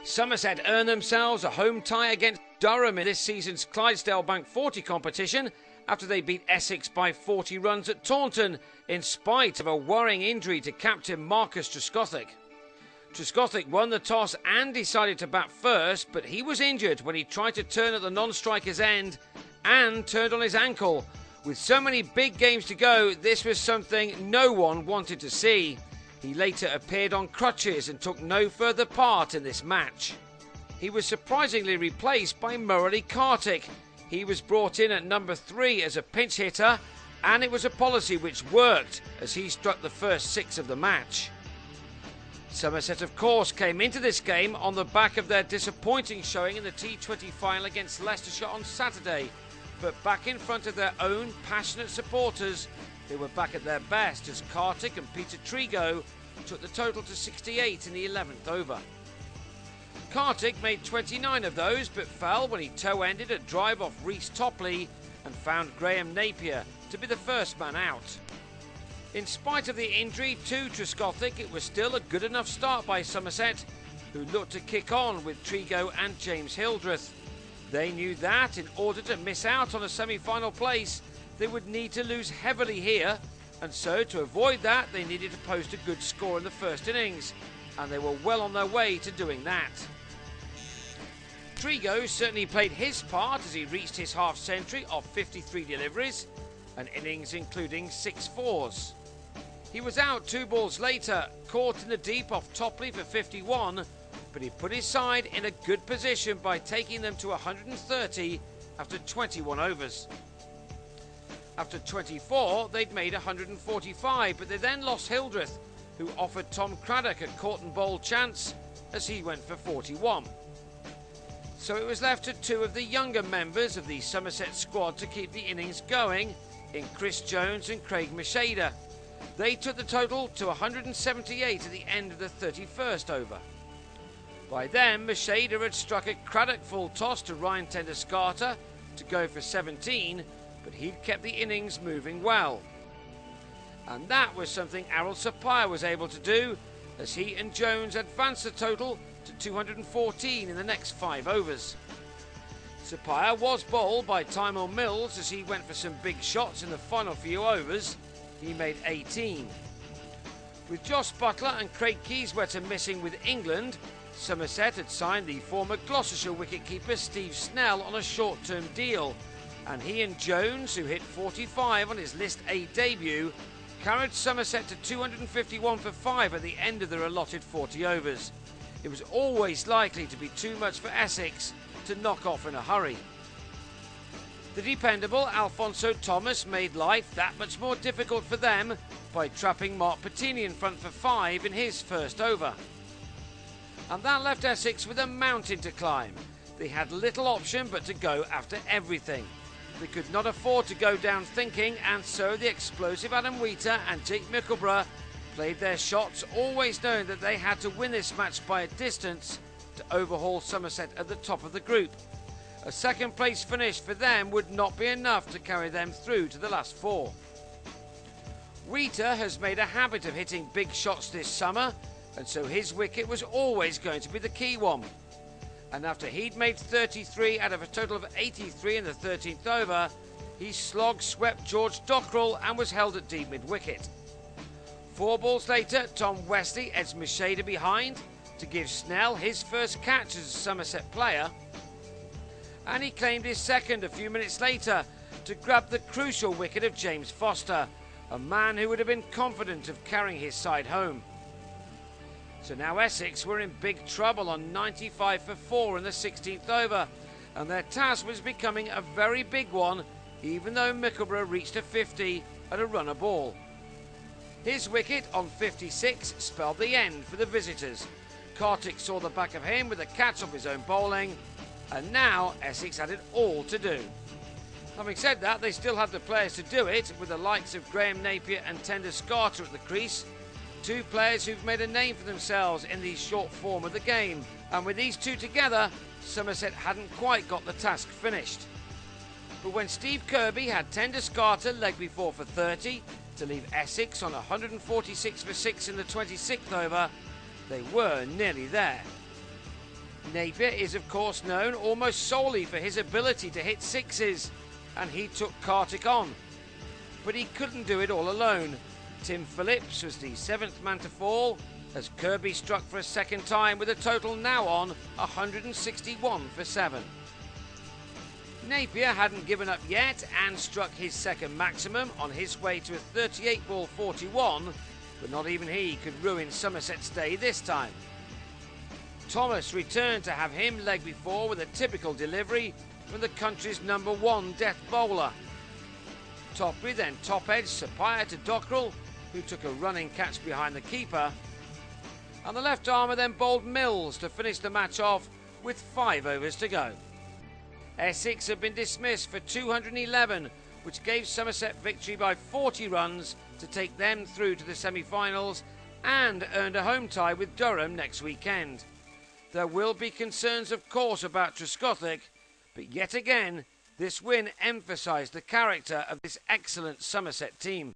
Somerset earned themselves a home tie against Durham in this season's Clydesdale Bank 40 competition after they beat Essex by 40 runs at Taunton in spite of a worrying injury to captain Marcus Trescothick. Trescothick won the toss and decided to bat first, but he was injured when he tried to turn at the non-striker's end and turned on his ankle. With so many big games to go, this was something no one wanted to see. He later appeared on crutches and took no further part in this match. He was surprisingly replaced by Murray Kartik. He was brought in at number 3 as a pinch hitter, and it was a policy which worked as he struck the first 6 of the match. Somerset, of course, came into this game on the back of their disappointing showing in the T20 final against Leicestershire on Saturday, but back in front of their own passionate supporters, they were back at their best as Kartik and Peter Trigo took the total to 68 in the 11th over. Kartik made 29 of those but fell when he toe-ended a drive off Reece Topley and found Graham Napier to be the first man out. In spite of the injury to Trescothick, it was still a good enough start by Somerset, who looked to kick on with Trigo and James Hildreth. They knew that in order to miss out on a semi-final place, they would need to lose heavily here, and so to avoid that they needed to post a good score in the first innings, and they were well on their way to doing that. Trigo certainly played his part as he reached his half-century of 53 deliveries, an innings including 6 fours. He was out 2 balls later, caught in the deep off Topley for 51, but he put his side in a good position by taking them to 130 after 21 overs. After 24, they'd made 145, but they then lost Hildreth, who offered Tom Craddock a caught and bowled chance as he went for 41. So it was left to 2 of the younger members of the Somerset squad to keep the innings going, in Chris Jones and Craig Macheda. They took the total to 178 at the end of the 31st over. By then, Macheda had struck a Craddock full toss to Ryan Tenduscarter to go for 17, but he'd kept the innings moving well. And that was something Errol Sapire was able to do, as he and Jones advanced the total to 214 in the next 5 overs. Sapire was bowled by Tymon Mills as he went for some big shots in the final few overs. He made 18. With Josh Butler and Craig Keyswetter missing with England, Somerset had signed the former Gloucestershire wicketkeeper Steve Snell on a short-term deal, and he and Jones, who hit 45 on his List A debut, carried Somerset to 251 for 5 at the end of their allotted 40 overs. It was always likely to be too much for Essex to knock off in a hurry. The dependable Alphonso Thomas made life that much more difficult for them by trapping Mark Patini in front for 5 in his first over. And that left Essex with a mountain to climb. They had little option but to go after everything. They could not afford to go down thinking, and so the explosive Adam Wheater and Jake Mickleborough played their shots, always knowing that they had to win this match by a distance to overhaul Somerset at the top of the group. A second place finish for them would not be enough to carry them through to the last 4. Wheater has made a habit of hitting big shots this summer, and so his wicket was always going to be the key one. And after he'd made 33 out of a total of 83 in the 13th over, he swept George Dockrell and was held at deep mid-wicket. 4 balls later, Tom Westley edged Macheda behind to give Snell his first catch as a Somerset player, and he claimed his second a few minutes later to grab the crucial wicket of James Foster, a man who would have been confident of carrying his side home. So now Essex were in big trouble on 95 for 4 in the 16th over, and their task was becoming a very big one, even though Mickleborough reached a 50 at a run a ball. His wicket on 56 spelled the end for the visitors. Kartik saw the back of him with a catch off his own bowling, and now Essex had it all to do. Having said that, they still had the players to do it, with the likes of Graham Napier and Tenduscarter at the crease, 2 players who've made a name for themselves in the short form of the game, and with these 2 together, Somerset hadn't quite got the task finished. But when Steve Kirby had Tenduscarter leg before for 30 to leave Essex on 146 for 6 in the 26th over, they were nearly there. Napier is of course known almost solely for his ability to hit sixes, and he took Kartik on. But he couldn't do it all alone. Tim Phillips was the seventh man to fall, as Kirby struck for a second time with a total now on 161 for 7. Napier hadn't given up yet and struck his second maximum on his way to a 38 ball 41, but not even he could ruin Somerset's day this time. Thomas returned to have him leg before with a typical delivery from the country's #1 death bowler. Topley then top-edged Sapphire to Dockrell, who took a running catch behind the keeper, and the left armer then bowled Mills to finish the match off with 5 overs to go. Essex had been dismissed for 211, which gave Somerset victory by 40 runs to take them through to the semi-finals and earned a home tie with Durham next weekend. There will be concerns, of course, about Trescothick, but yet again, this win emphasised the character of this excellent Somerset team.